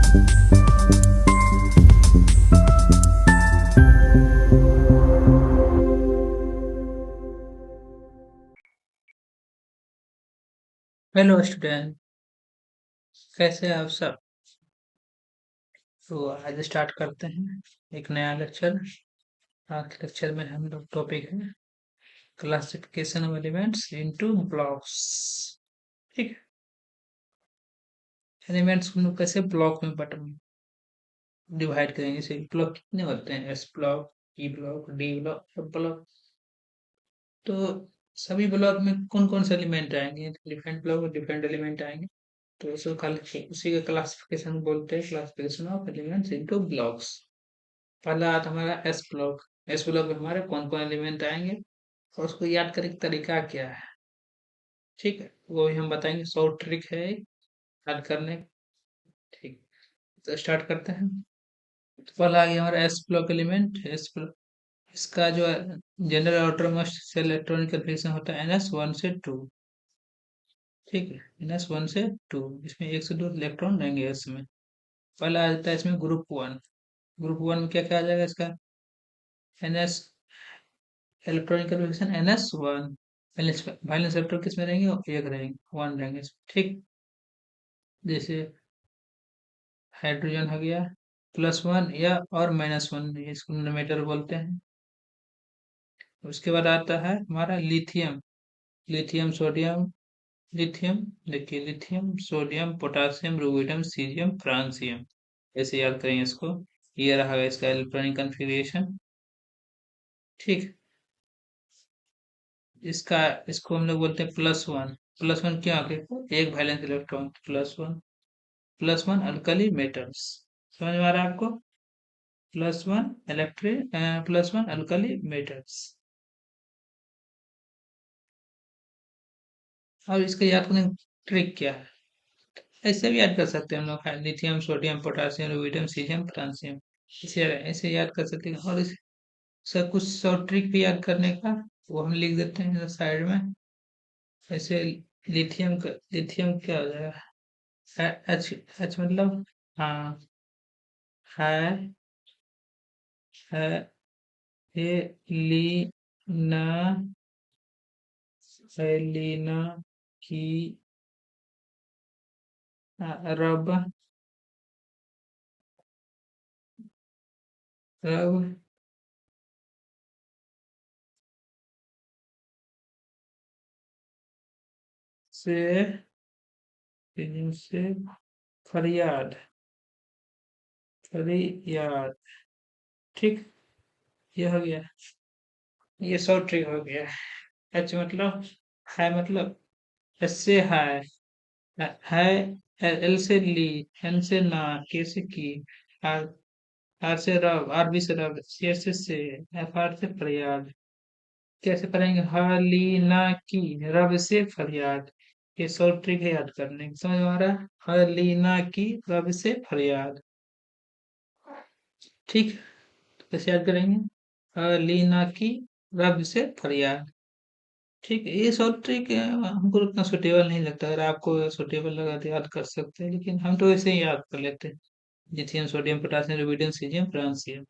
Hello student, कैसे हैं आप सब। तो आज स्टार्ट करते हैं एक नया लेक्चर। आज के लेक्चर में हम लोग टॉपिक है classification of elements into blocks. ठीक है। एलिमेंट्स को हम लोग कैसे ब्लॉक में बट डिवाइड करेंगे। जैसे ब्लॉक कितने होते हैं, S block, E block, D block, सब ब्लॉक। तो सभी ब्लॉक में कौन कौन से एलिमेंट आएंगे, डिफरेंट ब्लॉक में डिफरेंट एलिमेंट आएंगे। तो उसी का क्लासिफिकेशन बोलते हैं, classification of elements into blocks. पहला आता हमारा एस ब्लॉक। एस ब्लॉक में हमारे कौन कौन एलिमेंट आएंगे और उसको याद करने का तरीका क्या है। ठीक है, वो भी हम बताएंगे, शॉर्ट ट्रिक है याद करने। ठीक, तो स्टार्ट करते हैं। तो पहला आ गया हमारा S block element. S block इसका जो general autonomous shell electronic configuration होता है NS1 से 2। ठीक है, NS1 से 2, इसमें 1 से 2 इलेक्ट्रॉन रहेंगे इसमें। पहला आ जाता है इसमें ग्रुप 1। ग्रुप 1 में क्या क्या आ जाएगा इसका, NS electronic configuration NS1। Valence electron किस में रहेंगे, एक रहेंगे, 1 रहेंगे इसमें। ठीक, जैसे हाइड्रोजन हो गया +1 या और -1, इसको नोमीटर बोलते हैं। उसके बाद आता है हमारा लिथियम। लिथियम सोडियम, लिथियम, देखिए लिथियम सोडियम पोटासियम रुबिडियम सीरियम फ्रांसियम, ऐसे याद करेंगे इसको। ये रहा इसका इलेक्ट्रॉनिक कन्फिग्रेशन। ठीक, इसका इसको हम लोग बोलते हैं +1। +1 क्या आगे, एक वैलेंस इलेक्ट्रॉन, +1। +1 अल्कली मेटल्स, समझ में आ रहा है आपको। +1 इलेक्ट्रिक, +1 अल्कली मेटल्स। और इसका याद करने ट्रिक क्या है, ऐसे भी याद कर सकते हैं हम लोग, लिथियम सोडियम पोटासियम रुबिडियम सीरियम फ्रांसियम, इसे ऐसे याद कर सकते हैं। और इसका कुछ शॉर्ट ट्रिक भी याद करने का, वो हम लिख देते हैं साइड में। ऐसे लिथियम क्या हो जाएगा, एच, एच मतलब, हाँ, है है ये लीना, लीना की रब, रब से से फरियाद, फरियाद। ठीक, ये हो गया, ये शॉर्ट ट्रिक हो गया। एच मतलब, है मतलब, एस से है, एल से ली, एन से ना, के से की, आर, आर से रब, आर बी से रब, सी से एफ आर से फरियाद। कैसे पढ़ेंगे, ह ली ना की, रब से फरियाद। ये शॉर्ट ट्रिक है याद करने की, समझ में आ रहा है। ह ली ना की, रब से फरियाद। ठीक, कैसे याद करेंगे, ह ली ना की, रब से फरियाद। ठीक है, ये शॉर्ट ट्रिक हमको उतना सुटेबल नहीं लगता, अगर आपको सुटेबल लगा तो याद कर सकते हैं, लेकिन हम तो ऐसे ही याद कर लेते हैं। Lithium sodium potassium rubidium caesium francium,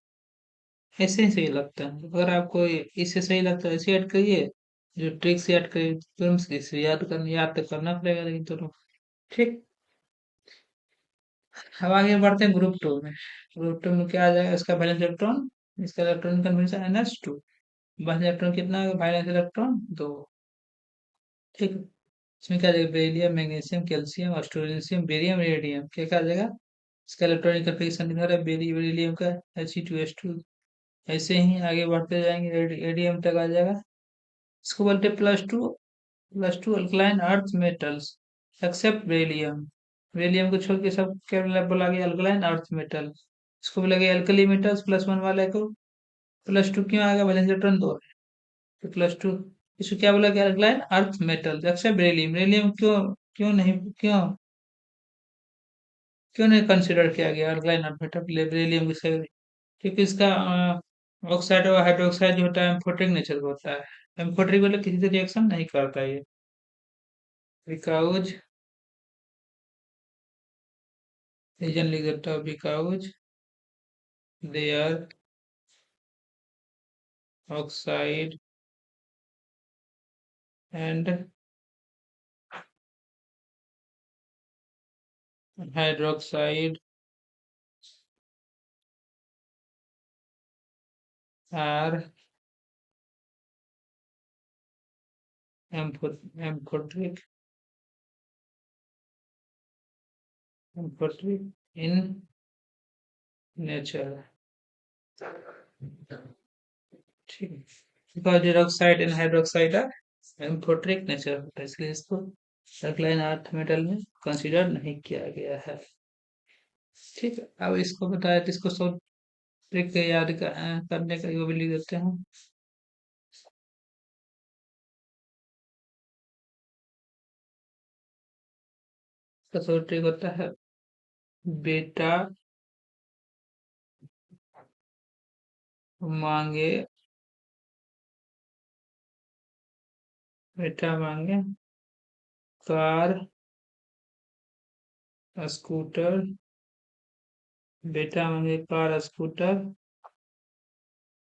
ऐसे ही सही लगता है। अगर आपको इससे सही लगता है ऐसे याद करिए, जो ट्रिक से याद करिए तुरंत से याद तो करना पड़ेगा, लेकिन दोनों। ठीक, अब आगे बढ़ते हैं ग्रुप 2 में। ग्रुप 2 में क्या आ जाएगा, इसका वैलेंस इलेक्ट्रॉन, इसका electron confirmation NS2। Valence electron कितना है, वैलेंस इलेक्ट्रॉन 2। ठीक, इसमें क्या आ जाएगा, beryllium magnesium calcium strontium barium radium, क्या क्या आ जाएगा। इसका इलेक्ट्रॉनिक कन्फिग्रेशन कितना है, बेरिलियम का He2S2। ऐसे ही आगे बढ़ते जाएंगे, रेडियम तक आ जाएगा। इसको बोलते हैं plus two alkaline earth metals accept beryllium. Beryllium को छोड़ के सब क्या बोला गया, अल्कलाइन अर्थ मेटल। इसको बोला गया अल्कली मेटल्स, +1 वाले को। +2 क्यों आएगा, वैलेंस इलेक्ट्रॉन 2 है, तो +2। इसको क्या बोला गया, alkaline earth metal except beryllium. Beryllium क्यों, क्यों नहीं, क्यों क्यों नहीं कंसिडर किया गया अल्कलाइन अर्थ मेटल बेरिलियम की, क्योंकि इसका ऑक्साइड और हाइड्रोक्साइड जो होता है एम्फोटेरिक नेचर का होता है। एम्फोटेरिक मतलब किसी से रिएक्शन नहीं करता ये, because Regionally the top because their oxide and hydroxide are amphoteric in nature. ठीक है। Because hydroxide and hydroxide are amphoteric nature होता है इसलिए इसको alkaline earth metal में कंसीडर नहीं किया गया है। ठीक है, अब इसको बताया तो इसको सब ट्रिक याद करने का वो भी लिख देते हैं। इसका सब ट्रिक होता है बेटा मांगे बेटा मांगे कार स्कूटर बेटा मांगे कार स्कूटर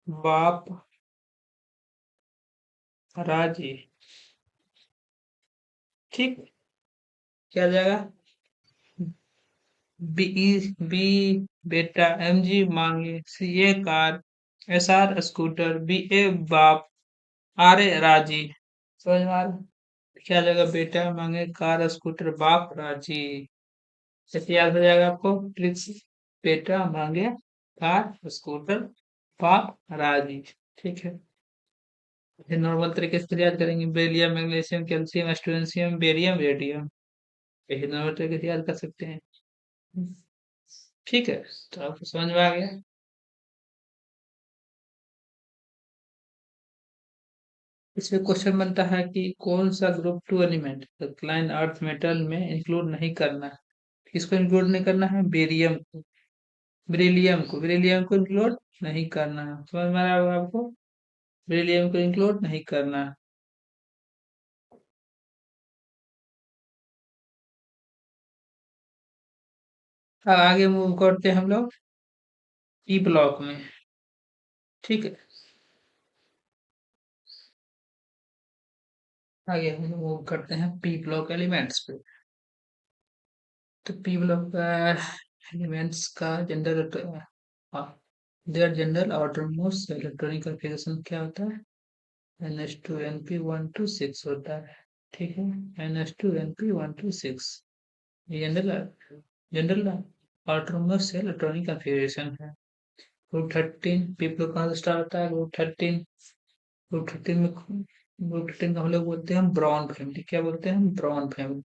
बाप राजी। ठीक, क्या आ जाएगा? बी बी बेटा एमजी मांगे C A car S R scooter B A बाप आर ए राजी। समझ में आ रहा? क्या आ जाएगा? बेटा मांगे कार स्कूटर बाप राजी। ऐसे याद हो जाएगा आपको ट्रिक्स। बेटा मांगे कार स्कूटर बाप राजी। ठीक है, ये नॉर्मल तरीके से याद करेंगे barium magnesium calcium strontium barium radium. ये नॉर्मल तरीके से याद कर सकते हैं। ठीक है, तो आपको समझ में आ गया। इसमें क्वेश्चन बनता है कि कौन सा group two element alkaline earth metal में इंक्लूड नहीं करना है। किसको इंक्लूड नहीं करना है? बेरियम को, बेरिलियम को इंक्लूड नहीं करना है। समझ में आ रहा होगा आपको? बेरिलियम को इंक्लूड नहीं करना है। अब आगे मूव करते हैं हम लोग पी ब्लॉक में। ठीक है, आगे हम लोग मूव करते हैं पी ब्लॉक एलिमेंट्स पे। तो पी ब्लॉक एलिमेंट्स का general there general autonomous electronic configuration क्या होता है? NH2 NP126 होता है। ठीक है, NH2 NP126 general general autonomous electronic configuration है। ग्रुप 13 पीपल कहाँ से स्टार्ट होता है? ग्रुप 13 में हम लोग बोलते हैं ब्रॉन फैमिली। क्या बोलते हैं? Boron family.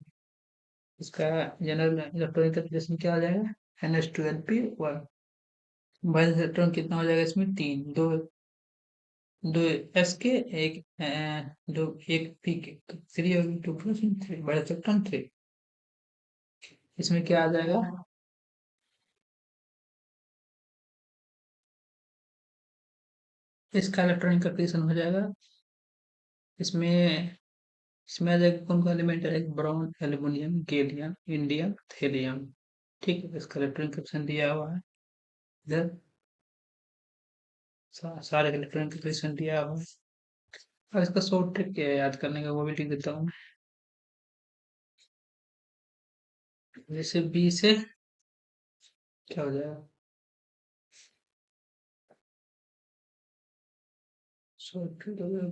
इसका जनरल इलेक्ट्रॉनिक कॉन्फ़िगरेशन क्या हो जाएगा? NH2 NP1। वैलेंस इलेक्ट्रॉन कितना हो जाएगा इसमें? तीन। दो दो एस के एक दो एक पी के, तो थ्री होगी। 2 + 3 बड़ा इलेक्ट्रॉन 3। इसमें क्या आ जाएगा? इसका इलेक्ट्रॉनिक कन्फिग्रेशन हो जाएगा। इसमें इसमें आ जाएगा कौन कौन एलिमेंट है? Boron aluminium gallium indium thallium. ठीक है, इसका इलेक्ट्रॉनिक कन्फिग्रेशन दिया हुआ है इधर। सारे इलेक्ट्रॉनिक कन्फिग्रेशन दिया हुआ है। अब इसका शॉर्ट ट्रिक क्या है याद करने का, वो भी लिख देता हूँ। जैसे बी से क्या हो जाएगा? शॉर्ट ट्रिक हो जाएगा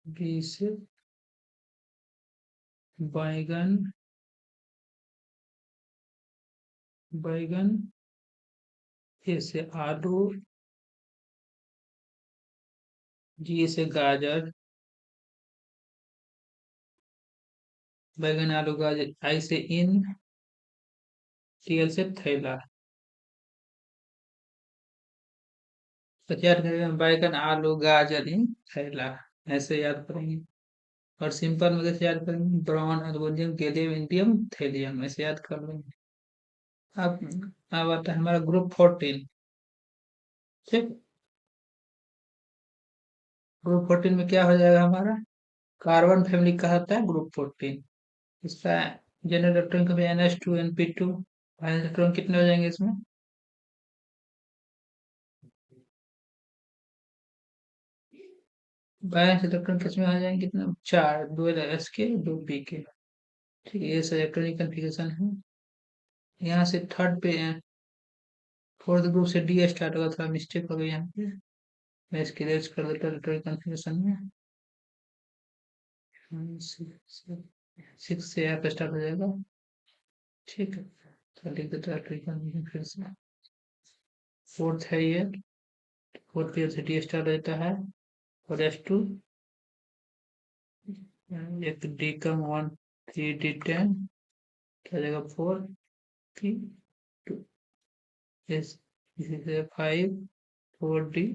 बी से बैगन बैगन ए से आलू जी से गाजर बैगन आलू गाजर आई से इन टीएल से थैला। तो याद करेंगे बैगन आलू गाजर इन थैला, ऐसे याद करेंगे। और सिंपल में कैसे याद करेंगे? Boron aluminium gallium indium thallium, ऐसे याद कर लेंगे। अब अब आता है हमारा ग्रुप 14। ठीक, ग्रुप 14 में क्या हो जाएगा हमारा? कार्बन फैमिली कहलाता है ग्रुप 14। इसका जनरल इलेक्ट्रॉन का भी NH2 NP2 वैलेंस इलेक्ट्रॉन कितने हो जाएंगे इसमें? वैलेंस इलेक्ट्रॉन किसमें आ जाएंगे कितने? चार, दो एस के, दो पी के। ठीक है, ये सब इलेक्ट्रॉनिक कन्फिग्रेशन है। यहाँ से थर्ड पे है, फोर्थ ग्रुप से डी स्टार्ट होगा, थोड़ा मिस्टेक हो गई यहाँ पे। मैं इसकी रेज कर देता हूँ इलेक्ट्रॉनिक कन्फिग्रेशन में। सिक्स से एफ स्टार्ट हो जाएगा। ठीक है, तो लिख देता है इलेक्ट्रॉनिक कन्फिग्रेशन फिर से। फोर्थ है ये, फोर्थ पे से डी स्टार्ट रहता है, और एस टू, एक डी का वन, थ्री डी टेन, क्या जाएगा फोर, थ्री, टू, इस इसी से फाइव, फोर डी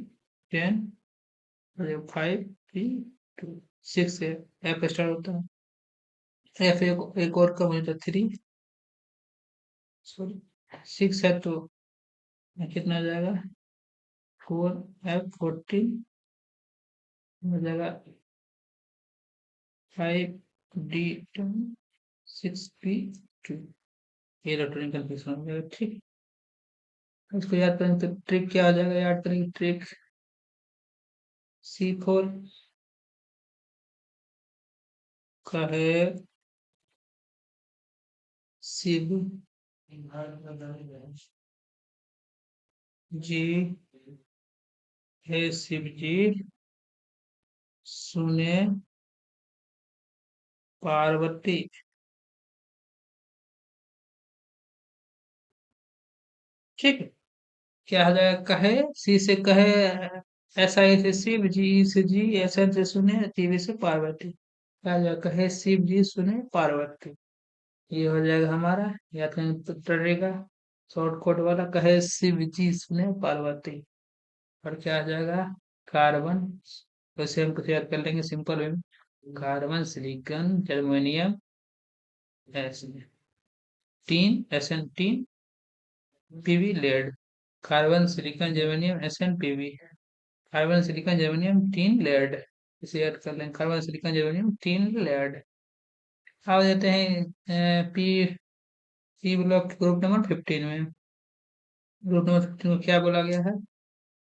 टेन, और फाइव, थ्री, टू, सिक्स से एफ स्टार्ट होता है। एफ एक और कम हो जाता है, थ्री, सॉरी, सिक्स है तो कितना आ जाएगा, फोर एफ फोर्टीन हो जाएगा, five D ten, six P two. ये इलेक्ट्रॉनिक कन्फिग्रेशन हो जाएगा। ठीक, इसको याद करेंगे तो ट्रिक क्या आ जाएगा, याद करेंगे ट्रिक, C4 कहे शिव जी, हे शिव जी सुने पार्वती। ठीक है, क्या हो जाएगा, कहे सी से कहे, ऐसा से शिव जी, ई से जी, ऐसा से सुने, टीवी से पार्वती। क्या हो जाएगा, कहे शिव जी सुने पार्वती। ये हो जाएगा हमारा, या कहीं तो टरेगा शॉर्टकट वाला, कहे शिव जी सुने पार्वती। और क्या आ जाएगा, कार्बन, वैसे हम कुछ याद कर लेंगे सिंपल वे में, carbon silicon germanium, S tin, S N tin, PB lead. Carbon silicon germanium S N PB, carbon silicon germanium tin lead. इसे याद कर लें, carbon silicon germanium tin lead. आ जाते हैं P, P block group number 15 में। Group number 15 को क्या बोला गया है,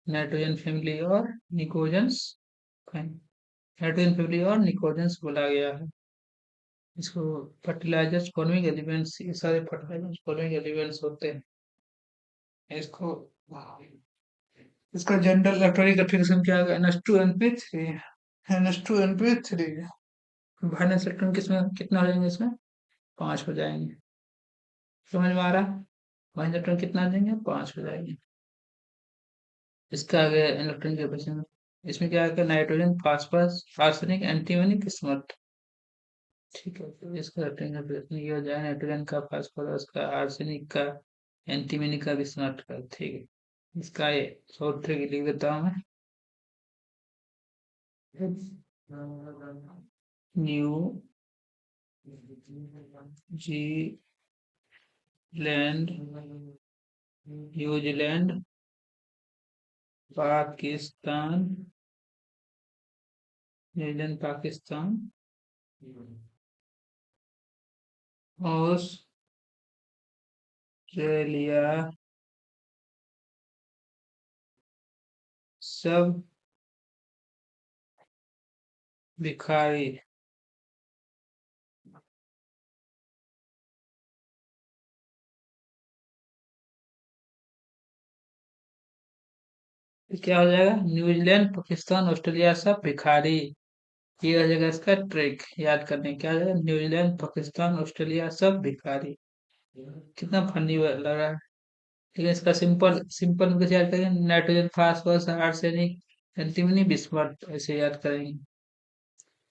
नाइट्रोजन फैमिली और निकोजन्स, नाइट्रोजन फैमिली और निकोजन्स बोला गया है। इसको फर्टिलाइजर्स फॉर्मिंग एलिमेंट्स, ये सारे फर्टिलाइजर्स फॉर्मिंग एलिमेंट्स होते हैं। इसको, इसका जनरल इलेक्ट्रॉनिक कन्फिग्रेशन क्या है, NH2 NP3, NH2 NP3। वाइलेंस electron किसमें कितना हो जाएंगे इसमें, पांच हो जाएंगे। समझ में आ रहा है, वाइलेंस इलेक्ट्रॉन कितना आ जाएंगे, पांच हो जाएंगे। इसका आगे इलेक्ट्रॉनिक कैपेसिटी, इसमें क्या है, नाइट्रोजन फास्फोरस आर्सेनिक एंटीमनी किस्मत। ठीक है, तो इसका इलेक्ट्रॉनिक ये हो जाए, नाइट्रोजन का, फास्फोरस का, आर्सेनिक का, एंटीमनी का, बिस्मथ का। ठीक है, इसका ये शॉर्ट ट्रिक लिख देता हूँ मैं, New Zealand, New Zealand, Pakistan, New Zealand Pakistan, Australia, सब भिखारी। तो क्या हो जाएगा, न्यूजीलैंड पाकिस्तान ऑस्ट्रेलिया सब भिखारी। ये हो जाएगा इसका ट्रिक, याद करने क्या हो जाएगा, न्यूजीलैंड पाकिस्तान ऑस्ट्रेलिया सब भिखारी। कितना फनी लग रहा है। ठीक है, इसका सिंपल सिंपल में कैसे याद करेंगे, nitrogen phosphorus arsenic antimony bismuth, ऐसे याद करेंगे।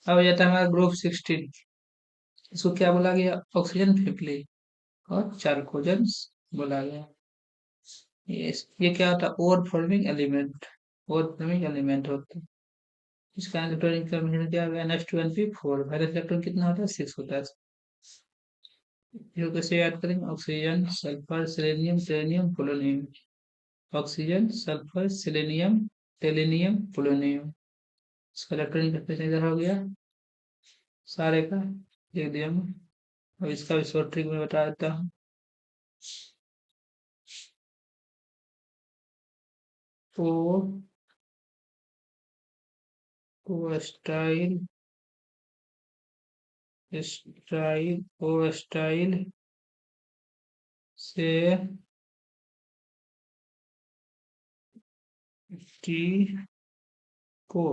अब हो जाता है हमारा ग्रुप 16। इसको क्या बोला गया, ऑक्सीजन फैमिली और चारकोजन्स बोला गया। ये क्या होता है, over forming element, over forming element होता है। इसका इलेक्ट्रॉनिक कॉम्बिनेशन क्या होगा, NH2 NP4, वैलेंस इलेक्ट्रॉन कितना होता है, 6 होता है। जो कैसे याद करेंगे, oxygen sulphur selenium tellurium polonium, oxygen sulphur selenium tellurium polonium. इसका इलेक्ट्रॉनिक कॉम्बिनेशन इधर हो गया सारे का, लिख दिया मैं। अब इसका भी शॉर्ट ट्रिक में बता देता हूँ। ओ ओ स्टाइल स्टाइल ओ स्टाइल से टी को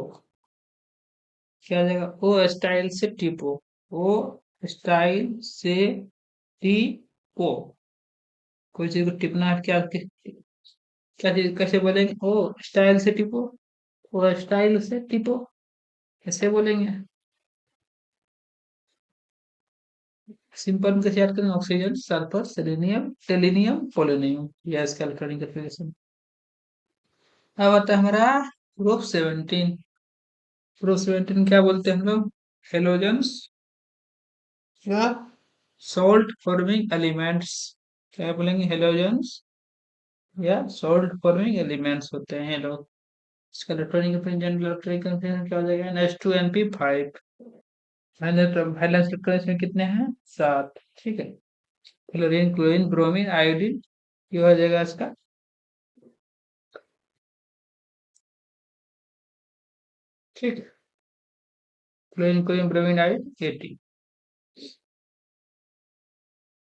क्या आ जाएगा? ओ स्टाइल से टीपो। ओ स्टाइल से टी को कोई चीज को टिपना है क्या? क्या चीज कैसे बोलेंगे? ओ स्टाइल से टिपो। ओ स्टाइल से टिपो कैसे बोलेंगे? सिंपल में कैसे याद करेंगे? Oxygen, sulphur, selenium, टेलिनियम, polonium. यह इसका इलेक्ट्रॉनिक कन्फिग्रेशन। अब आता है हमारा प्रूफ 17। प्रूफ 17 क्या बोलते हैं हम लोग? हेलोजेंस या सॉल्ट फॉर्मिंग एलिमेंट्स। क्या बोलेंगे? हेलोजेंस या सॉल्ट फॉर्मिंग एलिमेंट्स होते हैं ये लोग। इसका इलेक्ट्रॉनिक जनरल इलेक्ट्रॉनिक कन्फिग्रेशन क्या हो जाएगा? H2Np5। वैलेंस इलेक्ट्रॉनिक्स में कितने हैं? 7। ठीक है। क्लोरीन, क्लोरीन, ब्रोमीन, आयोडीन, ये हो जाएगा इसका। ठीक है। Chlorine, chlorine, bromine, iodine, 80।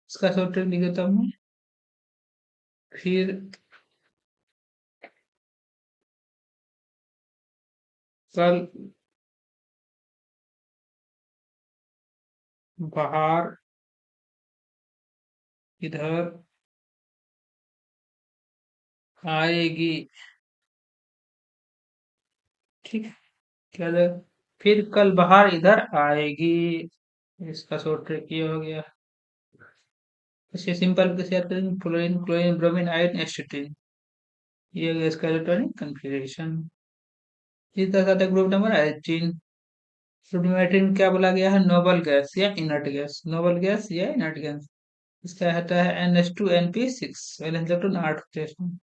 इसका शॉर्ट लिख देता हूँ मैं। फिर कल बाहर इधर आएगी। ठीक है। क्या है? फिर कल बाहर इधर आएगी। इसका शॉर्ट ट्रिक ये हो गया। इसे सिंपल कैसे याद करेंगे? Fluorine, chlorine, bromine, iodine, astatine. ये हो गया इसका इलेक्ट्रॉनिक कन्फिग्रेशन। इस तरह का ग्रुप नंबर 18। ग्रुप नंबर 18 में क्या बोला गया है? नोबल गैस या इनर्ट गैस। नोबल गैस या इनर्ट गैस। इसका होता है NH2NP6। वैलेंस इलेक्ट्रॉन 8 होते हैं इसमें।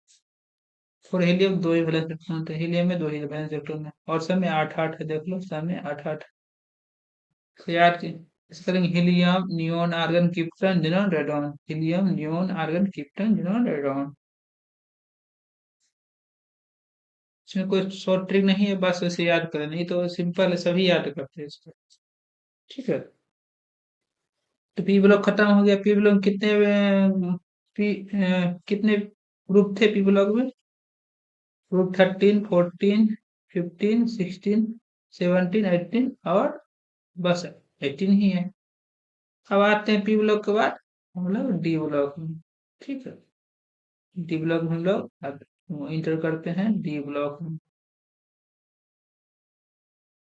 और हीलियम 2 ही वैलेंस इलेक्ट्रॉन होते हैं। हीलियम में 2 ही वैलेंस इलेक्ट्रॉन है और सब में 8-8 है। देख लो, सब में 8-8। तो यार इसका link helium, neon, argon, krypton, xenon, radon. Helium, neon, argon, krypton, xenon, radon. इसमें कोई शॉर्ट ट्रिक नहीं है, बस इसे याद करें। नहीं तो सिंपल है, सभी याद करते हैं इसको। ठीक है। तो पी ब्लॉक खत्म हो गया। पी ब्लॉक कितने कितने ग्रुप थे पी ब्लॉक में? ग्रुप 13, 14, 15, 16, 17, 18 और बस 18 ही है। अब आते हैं पी ब्लॉक के बाद हम लोग डी ब्लॉक में। ठीक है। डी ब्लॉक में हम लोग अब इंटर करते हैं डी ब्लॉक में।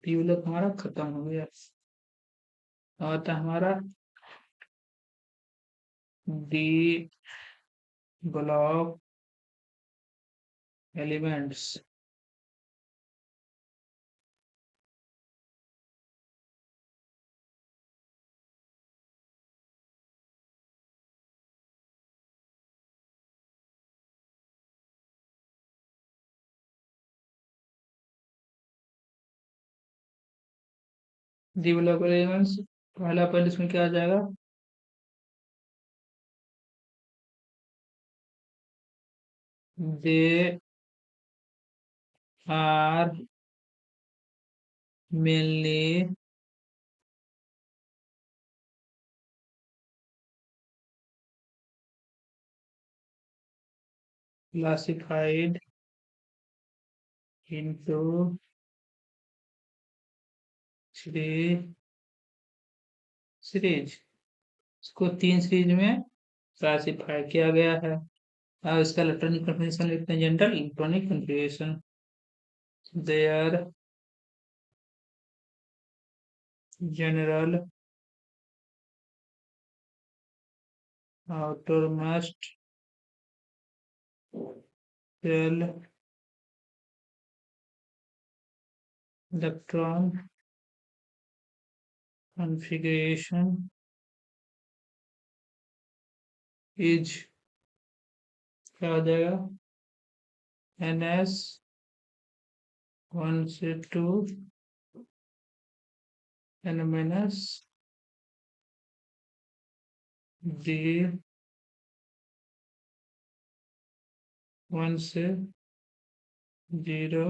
डी ब्लॉक हमारा खत्म हो गया। अब आता है हमारा D block elements. D block elements पहला पहले इसमें क्या आ जाएगा? They are mainly classified into three series. इसको 3 सीरीज में क्लासिफाई किया गया है। अब इसका इलेक्ट्रॉनिक कन्फिग्रेशन लिखते हैं। General electronic configuration there general outermost shell electron configuration is क्या हो जाएगा? NS1 से 2 N माइनस D1 से जीरो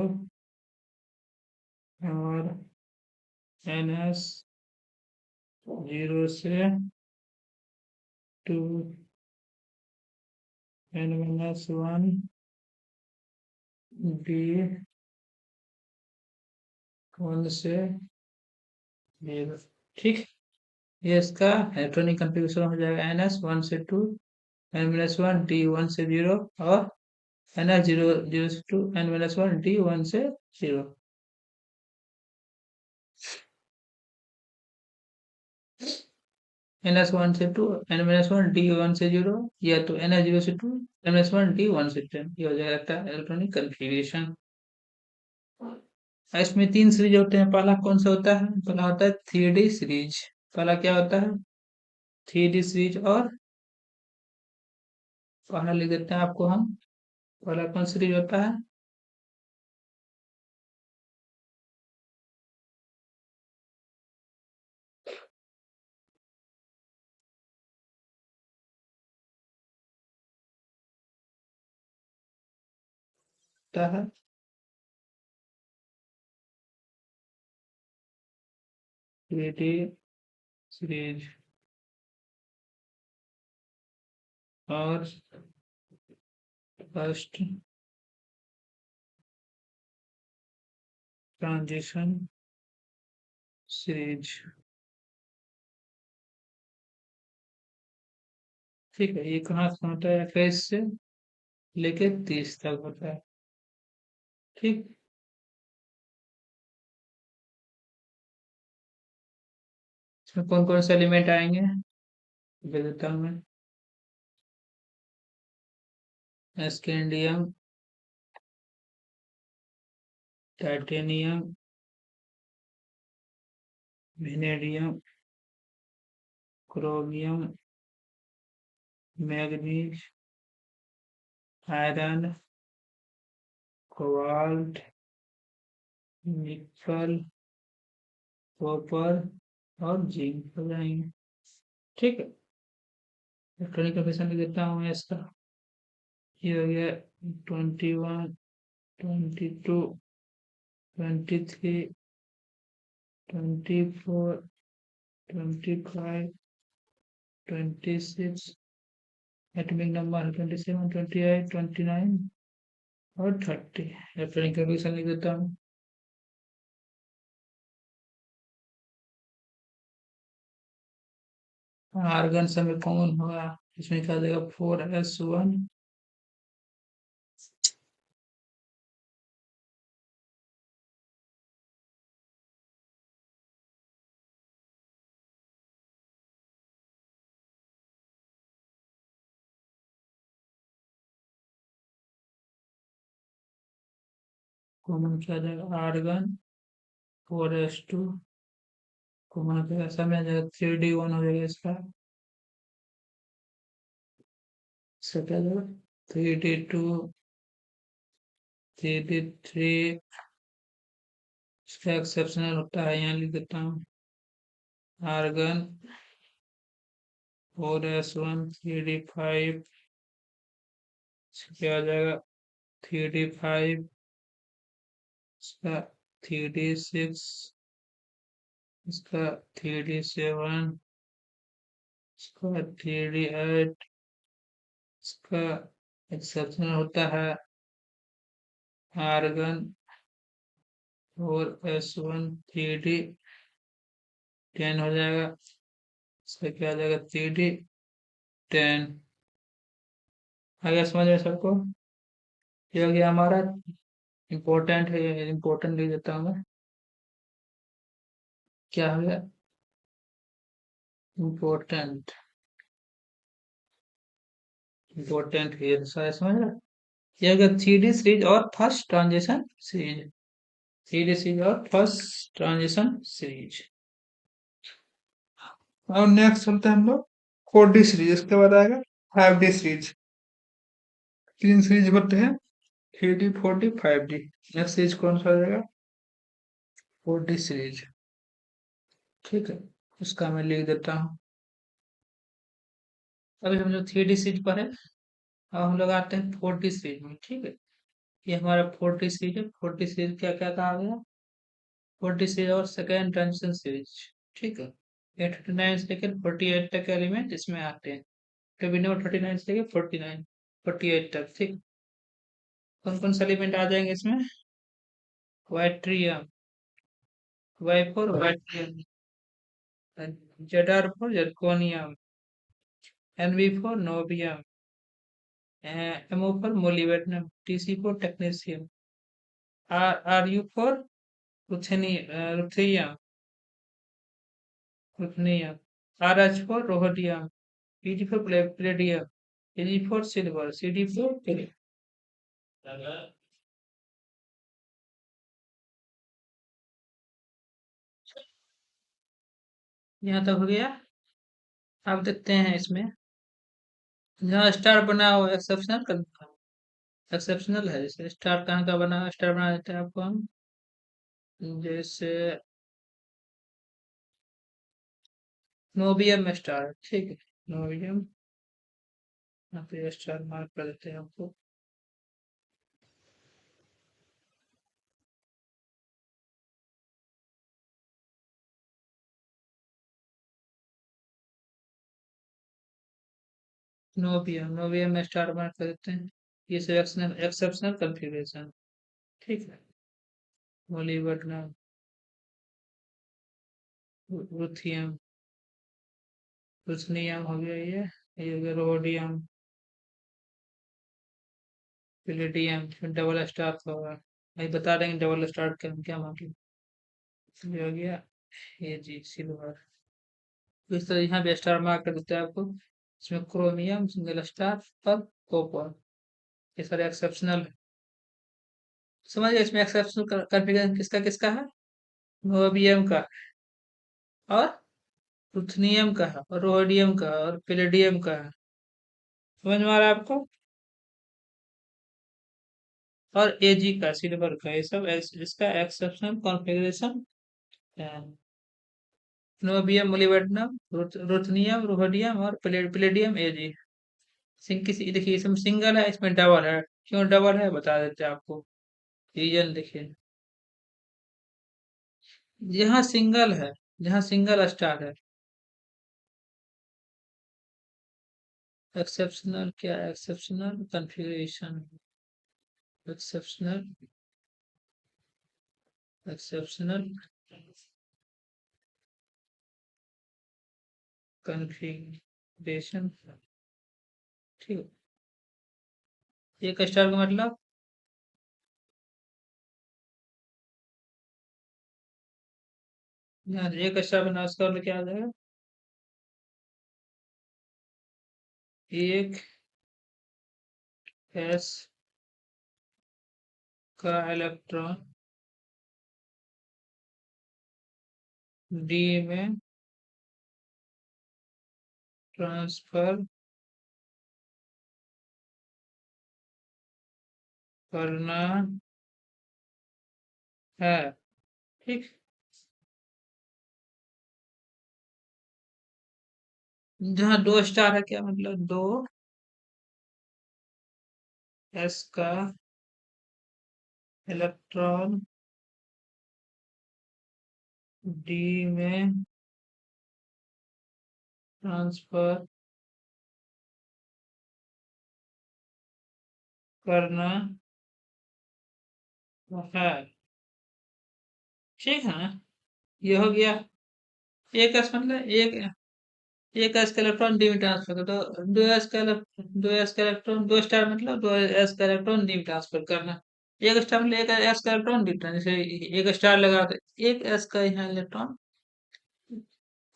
और एन एस जीरो से two N minus one D one से जीरो। ठीक, ये इसका इलेक्ट्रॉनिक कंफिग्रेशन हो जाएगा। एन एस वन से two N minus one D one से जीरो और एन एस जीरो जीरो से two N minus one D one से जीरो। एन एस वन से two N minus one D one से zero, या तो N S zero से two N minus one D one से ten. ये हो जाएगा इलेक्ट्रॉनिक कंफिग्रेशन। इसमें तीन सीरीज होते हैं। पहला कौन सा होता है? पहला होता है थ्री डी सीरीज। पहला क्या होता है? Three D series. और पहला लिख देते हैं आपको हम। पहला कौन सीरीज होता है? होता है थ्री डी सीरीज। और फर्स्ट ट्रांजिशन सीरीज। ठीक है, ये कहाँ से होता है? 21 से लेके 30 तक होता है। ठीक, इसमें कौन कौन से एलिमेंट आएंगे दे देता हूँ मैं। Scandium, titanium, vanadium, chromium, manganese, iron, cobalt, निकल, कॉपर और जिंक हो जाएंगे। ठीक है, इलेक्ट्रॉनिक कंफिग्रेशन लिख देता हूँ मैं इसका। ये हो गया 21, 22, 23, 24, 25, 26। एटॉमिक नंबर 27, 28, 29 और 30। इलेक्ट्रॉनिक कंफिग्रेशन लिख देता हूँ। आर्गन समय कॉमन होगा, इसमें क्या देगा? 4s1। कॉमन क्या जाएगा? Argon 4s2। कॉमन क्या समय आ जाएगा? 3d1 हो जाएगा इसका। इसका क्या जाएगा? 3d2, 3d3। इसका एक्सेप्शनल होता है, यहाँ लिख देता हूँ। Argon 4s1 3d5। क्या आ जाएगा? 3d5। इसका 3d6। इसका 3d7। इसका 3d8। इसका एक्सेप्शनल होता है आर्गन 4s1 3d10 हो जाएगा। इसका क्या आ जाएगा? 3d10। आ गया समझ में सबको? ये हो गया हमारा। इम्पोर्टेंट है, ये इम्पोर्टेंट लिख देता हूँ मैं। क्या हो गया? इम्पोर्टेंट। इम्पोर्टेंट है ये सारा, समझ रहे? ये हो गया थ्री डी सीरीज और first transition series. Three D series और फर्स्ट ट्रांजिशन सीरीज। और नेक्स्ट चलते हैं हम लोग 4D सीरीज। इसके बाद आएगा 5D सीरीज। तीन सीरीज बनते हैं, 3D 4D 5D। Next series कौन सा हो जाएगा? 4D series. ठीक है, उसका मैं लिख देता हूँ। अभी हम लोग 3D सीरीज पर है, अब हम लोग आते हैं 4D सीरीज में। ठीक है, ये हमारा 40 सीरीज है। 40 सीरीज क्या क्या कहा गया? 40 सीरीज और सेकेंड ट्रांजिशन सीरीज। ठीक है। 39 से लेकर 48 तक के एलिमेंट इसमें आते हैं। तो भी नंबर 39 से लेकर 49 48 तक। ठीक। कौन कौन से एलिमेंट आ जाएंगे इसमें? Yttrium, Y four yttrium, Z R four zirconium, N B four niobium, M O four molybdenum, T C four technetium, R U four ruthenium, ruthenium, R H four rhodium, P D four palladium, A G four silver, C D four. यहाँ तक हो गया। आप देखते हैं इसमें जहाँ star बना हुआ एक्सेप्शनल कर, एक्सेप्शनल है। जैसे स्टार कहाँ का बना हुआ, स्टार बना देते हैं आपको हम। जैसे नोबियम में स्टार। ठीक है। नोबियम, यहाँ पे स्टार मार्क कर देते हैं आपको। नोबियम, नोबियम में स्टार मार्क कर देते हैं। ये सिलेक्शनल एक्सेप्शनल कॉन्फ़िगरेशन। ठीक है। मोलिब्डेनम, रुथियम, रुथनियम हो गया ये हो गया रोडियम, प्लेटियम, डबल स्टार होगा। भाई बता देंगे डबल स्टार का क्या मतलब। ये हो गया। ये जी सिल्वर। तो इस तरह यहाँ पे स्टार मार्क कर देते हैं आपको। इसमें क्रोमियम सिंगल स्टार और कॉपर। ये सारे एक्सेप्शनल है। समझ गए? इसमें एक्सेप्शनल कॉन्फ़िगरेशन किसका किसका है? नोबियम का और रुथनियम का है और रोडियम का और पैलेडियम का है। समझ में आ रहा है आपको? और एजी का सिल्वर का। ये सब इसका एक्सेप्शनल कॉन्फ़िगरेशन है। नोबियम मोलिब्डेनम, रुथनियम रोडियम और पैलेडियम एजी। किसी देखिए इसमें सिंगल है, इसमें डबल है। क्यों डबल है बता देते हैं आपको। रीजन देखिए। जहाँ सिंगल है, जहाँ सिंगल स्टार है। एक्सेप्शनल क्या? Exceptional configuration, exceptional, exceptional configuration. ठीक है। एक स्टार का मतलब यहाँ एक स्टार बना, उसका मतलब क्या आ जाएगा? एक एस का इलेक्ट्रॉन डी में ट्रांसफर करना है। ठीक। जहाँ दो स्टार है क्या मतलब? दो एस का इलेक्ट्रॉन डी में ट्रांसफर करना है। ठीक है ना? ये हो गया। एक एस मतलब एक एस का इलेक्ट्रॉन डी में ट्रांसफर कर दो। दो एस का इलेक्ट्रॉन, दो स्टार मतलब दो एस का इलेक्ट्रॉन डी में ट्रांसफर करना। एक स्टार मतलब एक एस का इलेक्ट्रॉन डी जैसे एक स्टार लगा तो एक एस का यहाँ इलेक्ट्रॉन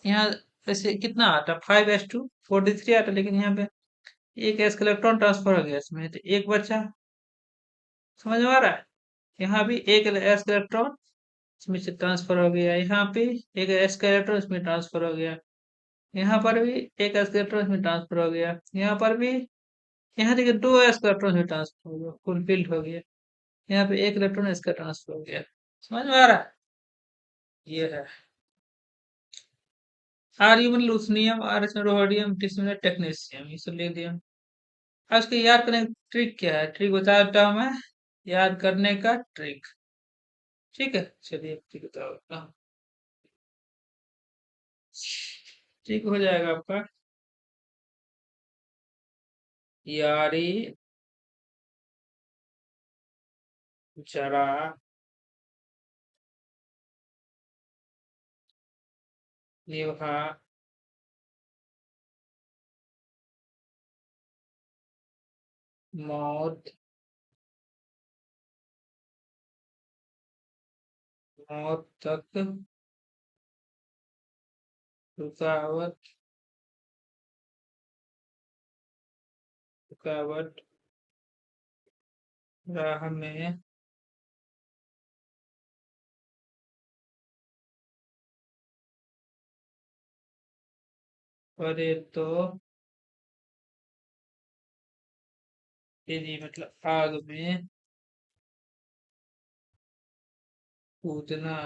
यहाँ ऐसे कितना आता? 5s2 43 आता, लेकिन यहाँ पे एक एस का इलेक्ट्रॉन ट्रांसफर हो गया इसमें तो एक बचा। समझ में आ रहा है? यहाँ भी एक एस का इलेक्ट्रॉन इसमें से ट्रांसफर हो गया। यहाँ पे एक एस का इलेक्ट्रॉन इसमें ट्रांसफर हो गया। यहाँ पर भी एक एस का इलेक्ट्रॉन इसमें ट्रांसफर हो गया। यहाँ पर भी, यहाँ देखिए दो एस का इलेक्ट्रॉन इसमें ट्रांसफर हो गया, फुलफिल्ड हो गया। यहाँ पे एक इलेक्ट्रॉन इसका ट्रांसफर हो गया। समझ में आ रहा है? ये है। आर यू मतलब लूथनियम, आर एस में रोडियम, टी में टेक्नीशियम, ये सब लिख दिया। अब इसके याद करने की ट्रिक क्या है? ट्रिक बता देता हूँ मैं। याद करने का ट्रिक। ठीक है, चलिए ठीक बताओ। ठीक हो जाएगा आपका। यारी जरा निभा मौत मौत तक रुकावट रुकावट राह में पड़े तो तेजी मतलब आग में कूदना।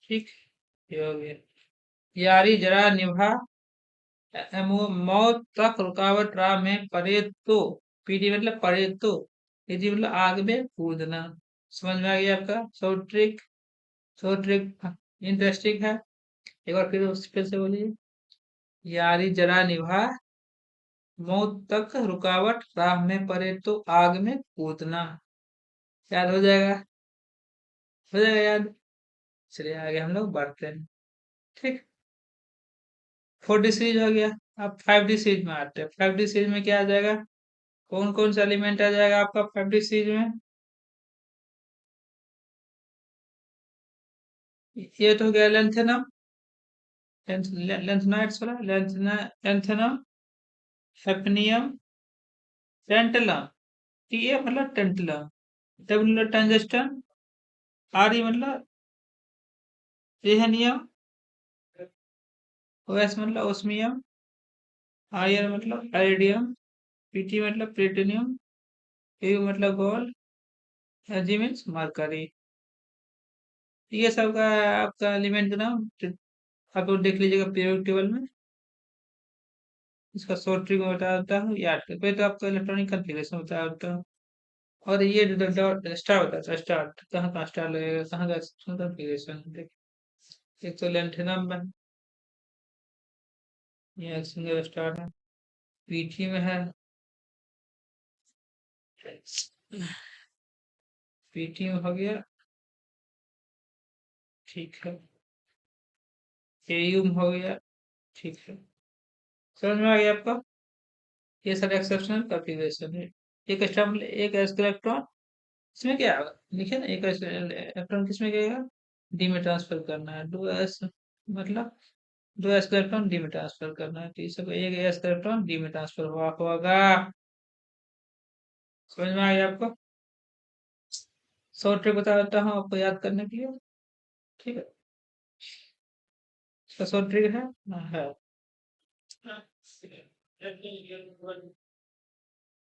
ठीक, ये हो गया। यारी जरा निभा मौत तक रुकावट राह में पड़े तो, पीडी मतलब पड़े तो, तेजी मतलब आग में कूदना। समझ में आ गया आपका short trick. Short trick interesting है। एक बार फिर से बोलिए। यारी जरा निभा मौत तक रुकावट राह में पड़े तो आग में कूदना। याद हो जाएगा? हो जाएगा याद? चलिए आगे हम लोग बढ़ते हैं। ठीक, 4D सीरीज हो गया। अब 5D सीरीज में आते हैं। 5D सीरीज में क्या आ जाएगा? कौन कौन सा एलिमेंट आ जाएगा आपका 5D सीरीज में? ये तो हो गया लेंथेनम, लेंथेनाइड्स वाला, lanthanum, hafnium, tantalum. T A मतलब टेंटलम, डब्ल्यू मतलब टंगस्टन, आर ई मतलब रेहनियम, ओएस मतलब ओस्मियम, आई आर मतलब आइडियम, पीटी मतलब प्लेटिनियम, यू मतलब गोल्ड, जी मीन्स मरकरी। ये सब का आपका एलिमेंट का नाम आप लोग देख लीजिएगा पीरियोडिक टेबल में। इसका शॉर्ट ट्रिक में बता देता हूँ, याद कर पहले तो आपको इलेक्ट्रॉनिक कन्फिग्रेशन बता देता हूँ। और ये स्टार होता है, स्टार कहाँ कहाँ स्टार लगेगा, कहाँ का कन्फिग्रेशन देख। एक तो लेंथेनम में ये सिंगल स्टार है, पीटी में है, पीटी में हो गया। ठीक है, एयू में हो गया। ठीक है, समझ में आ गया आपका? ये सारे एक्सेप्शनल कॉन्फ़िगरेशन है। एक स्टार एक इलेक्ट्रॉन इसमें क्या होगा, लिखे ना, एक इलेक्ट्रॉन किसमें गएगा, डी में ट्रांसफर करना है। दो एस मतलब दो एस इलेक्ट्रॉन डी में ट्रांसफर करना है, तो ये सब एक एस इलेक्ट्रॉन डी में ट्रांसफर हुआ होगा। समझ में आ गया आपको? शॉर्ट ट्रिक बता देता हूँ आपको याद करने के लिए। ठीक है, इसका शॉर्ट ट्रिक है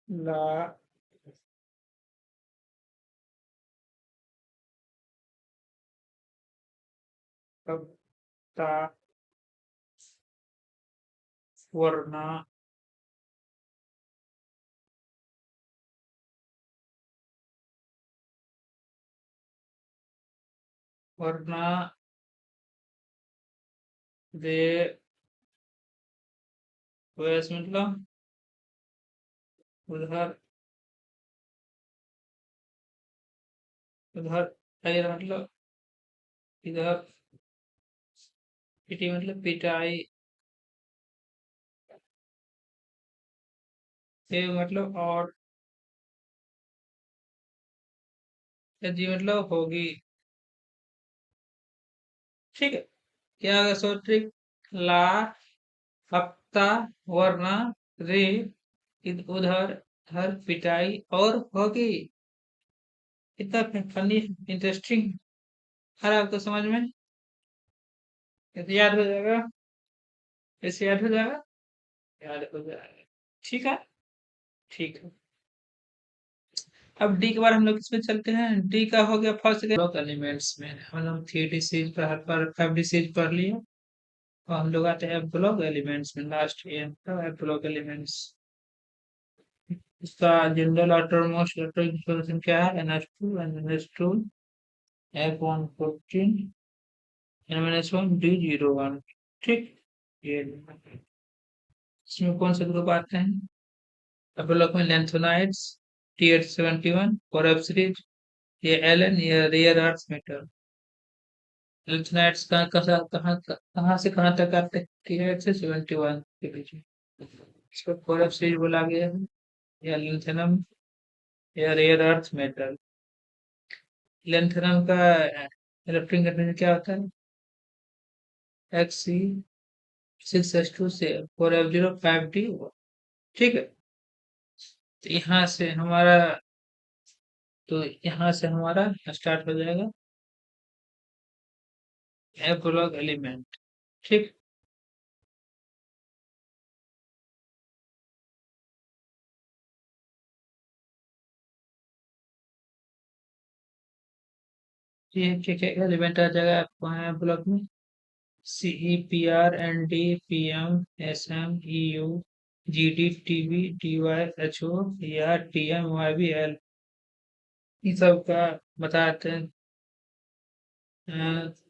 ला ता वरना वरना दे वैस मतलब उधर उधर अगर मतलब इधर, पिटी मतलब पिटाई, ए मतलब और, या जी मतलब होगी। ठीक है, क्या होगा शॉर्ट ट्रिक? ला हफ्ता वरना रे उधर हर पिटाई और होगी। इतना फनी इंटरेस्टिंग है आपको समझ में? ये तो याद हो जाएगा, ऐसे याद हो जाएगा, याद हो जाएगा। ठीक है, ठीक है। अब डी के बार हम लोग किसमें चलते हैं? डी का हो गया फर्स्ट ब्लॉक एलिमेंट्स में। हम लोग 3D सीरीज पर हर पर 5D सीरीज पढ़ लिए, और हम लोग आते हैं ब्लॉक एलिमेंट्स में। लास्ट ये है ब्लॉक एलिमेंट्स। इसका जनरल आउटरमोस्ट इलेक्ट्रॉनिक डिस्पोजिशन क्या है? NH2 NH2 F114 N-1 D01। ठीक, ये इसमें कौन से ग्रुप आते हैं? डेवलप में लेंथोनाइड्स T871 और एफ सीरीज, ये एलन, ये रेयर अर्थ मेटल। लिथनाइट्स कहाँ कहाँ कहाँ कहाँ से कहाँ तक आते हैं? T8 से 71 के बीच में। इसको कोरफ सीरीज बोला गया है, या लिथेनम, या रेयर अर्थ मेटल। लिथेनम का इलेक्ट्रॉनिक कंडीशन क्या होता है? Xc6s2 से 4f05d। ठीक है, तो यहाँ से हमारा स्टार्ट हो जाएगा एफ ब्लॉक एलिमेंट। ठीक, ये क्या क्या एलिमेंट आ जाएगा आपको यहाँ ब्लॉक में? CE PR ND PM SM EU GD TB TY HO या TM YBL, इन सब का बताते हैं।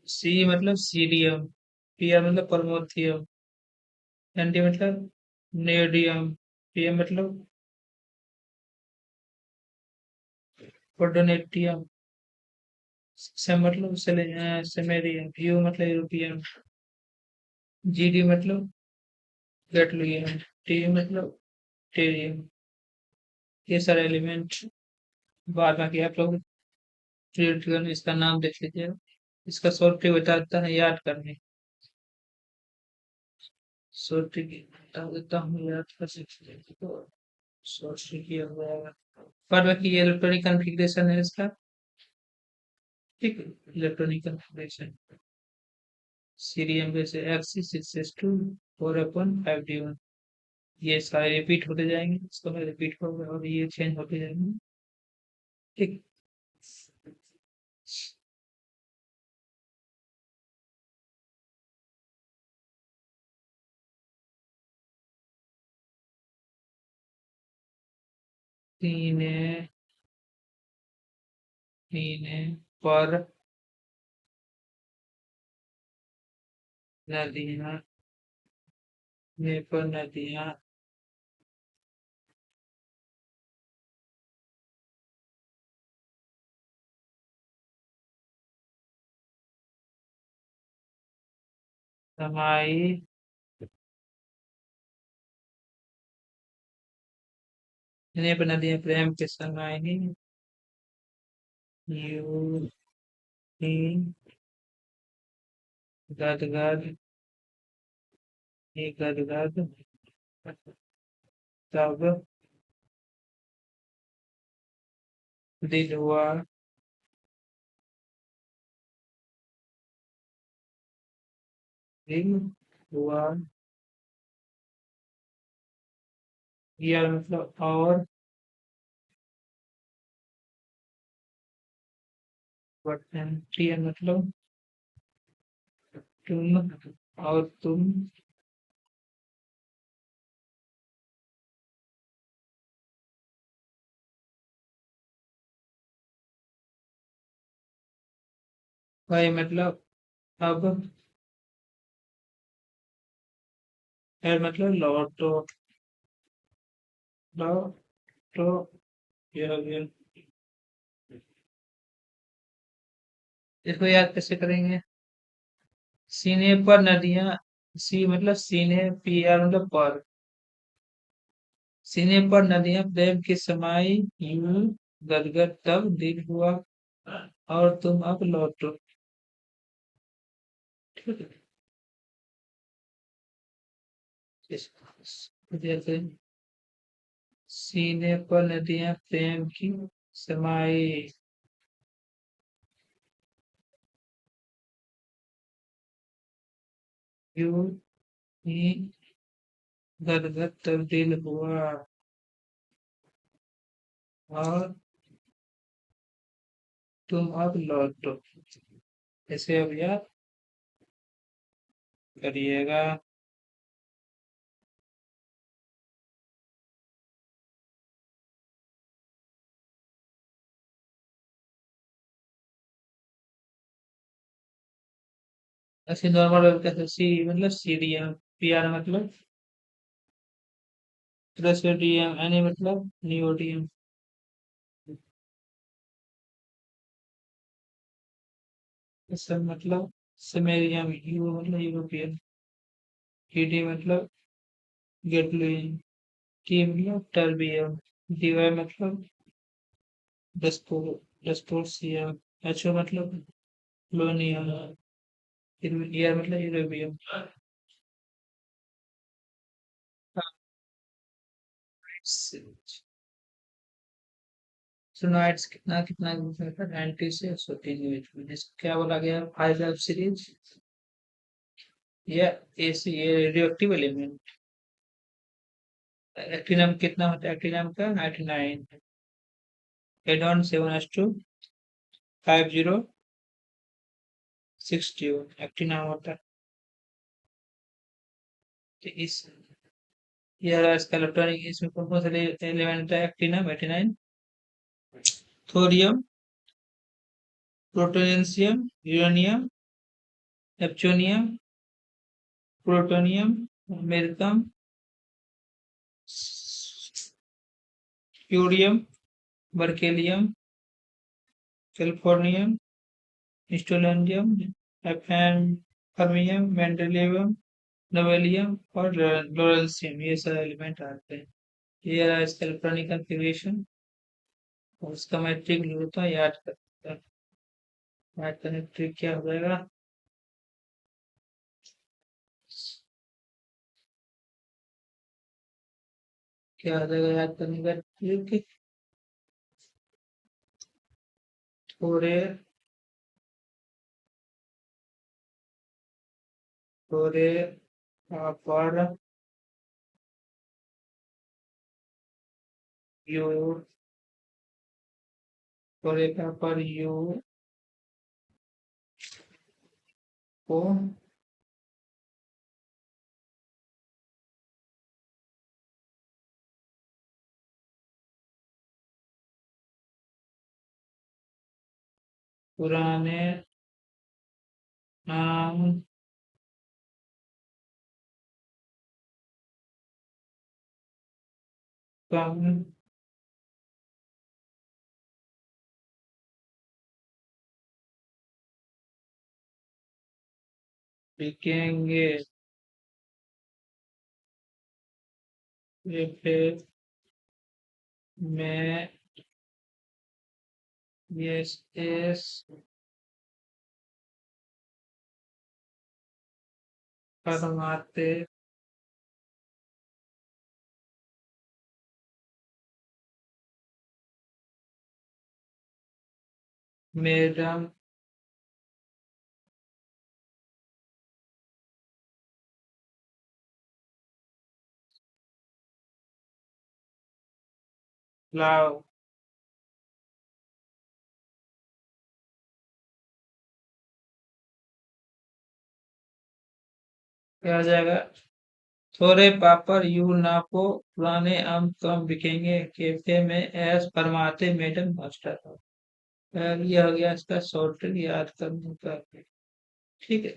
सी मतलब सीडियम, पीआर मतलब परमोथियम, एनडी मतलब नेडियम, पीएम मतलब पोडोनेटियम, सेम मतलब सेमेरियम, यू मतलब यूरोपियम, जीडी मतलब गैटलियम, टी मतलब टेरियम। ये सारे एलिमेंट बाद में आप लोग इसका नाम देख लीजिए। इसका शॉर्ट ट्रिक बताता है याद करने। शॉर्ट ट्रिक बता देता हूँ, याद कर सकते हैं तो। शॉर्ट ट्रिक ये हो जाएगा, पर बाकी ये इलेक्ट्रॉनिक कॉन्फ़िगरेशन है इसका। ठीक है, इलेक्ट्रॉनिक कॉन्फ़िगरेशन सीरियम जैसे Xc6s2 4/5d1, ये सारे रिपीट होते जाएंगे, इसको मैं रिपीट होगा और ये चेंज होते जाएंगे। ठीक, तीन तीन पर नदियां, ने पर नदियां समाई, ने पर नदियां प्रेम के समाई, यू ही गदगद, ही गदगद तब दिल हुआ, दिल हुआ, या मतलब और, टी मतलब तुम, और तुम, भाई मतलब अब, है मतलब लौटो, लौटो, ये इसको याद कैसे करेंगे? सीने पर नदियां, सी मतलब सीने, पी आर मतलब पर, सीने पर नदियां प्रेम की समाई, यूं गदगद तब दिल हुआ, और तुम अब लौटो। ठीक है, जैसे सीने पर नदियां प्रेम की समाई, यूं ही गदगद तब दिल हुआ, और तुम अब लौटो। ऐसे अब याद करिएगा। ऐसे नॉर्मल वेब कैसे सी मतलब सीडीएम, पीआर मतलब प्रेसिडियम, एनी मतलब नियोडियम, सब मतलब समेरियम, यू मतलब यूरोपियन, टीडी मतलब गेटलुइन, टी मतलब टर्बियम, डीवाई मतलब डस्पोर डस्पोर्सियम, एचओ मतलब लोनियम, ईयर मतलब यूरोपियम। सुनाइट्स कितना कितना 90 से 103 के बीच में, क्या बोला गया, फाइव वेब सीरीज या एसी ये रेडियो एक्टिव एलिमेंट। एक्टिनम कितना होता है, एक्टिनम का 99, एडॉन 7s2 5060 एक्टिनम होता है। तो इस ये रहा इसका इलेक्ट्रॉनिक, इसमें कौन कौन से एलिमेंट है, एक्टिनम 89, thorium, प्रोटोनेंशियम, uranium, neptunium, plutonium, अमेरिकम, यूरियम, berkelium, californium, स्टोलेंडियम, एफएन, fermium, मेंडेलियम, नोवेलियम और लोरेंसियम, ये सारे एलिमेंट आते हैं। ये रहा इसका इलेक्ट्रॉनिक कॉन्फ़िगरेशन और उसका मैं ट्रिक होता है, याद करने ट्रिक क्या हो जाएगा, क्या हो जाएगा याद करने का ट्रिक, थोड़े थोड़े पर यू, थोड़े पर यू को पुराने नाम कम लिखेंगे, ये फिर मैं यस एस फरमाते मैडम लाओ, क्या आ जाएगा, थोड़े पापड़ यूं नापो, पुराने आम कम बिकेंगे, कैफे में ऐश फरमाते मैडम मास्टर। ये हो गया इसका शॉर्ट याद करने का। ठीक है,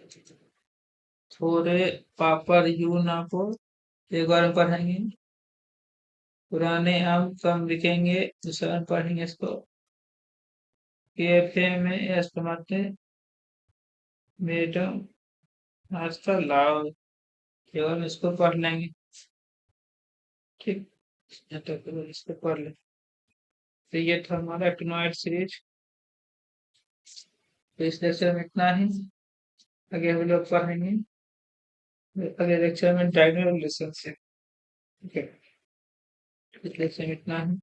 थोड़े पापड़ यूं नापो, एक बार में पढ़ेंगे, पुराने आम कम बिकेंगे, दूसरा बार पढ़ेंगे इसको, कैफे में ऐश फरमाते मैडम नाश्ता लाओ, केवल इसको पढ़ लेंगे। ठीक, यहाँ तक तो इसको पढ़ लें। तो ये था हमारा एक्टिनोइड सीरीज। तो इस लेक्चर में इतना ही, आगे हम लोग पढ़ेंगे अगले लेक्चर में डायगोनल रिलेशनशिप। ठीक है, इस लेक्चर में इतना ही।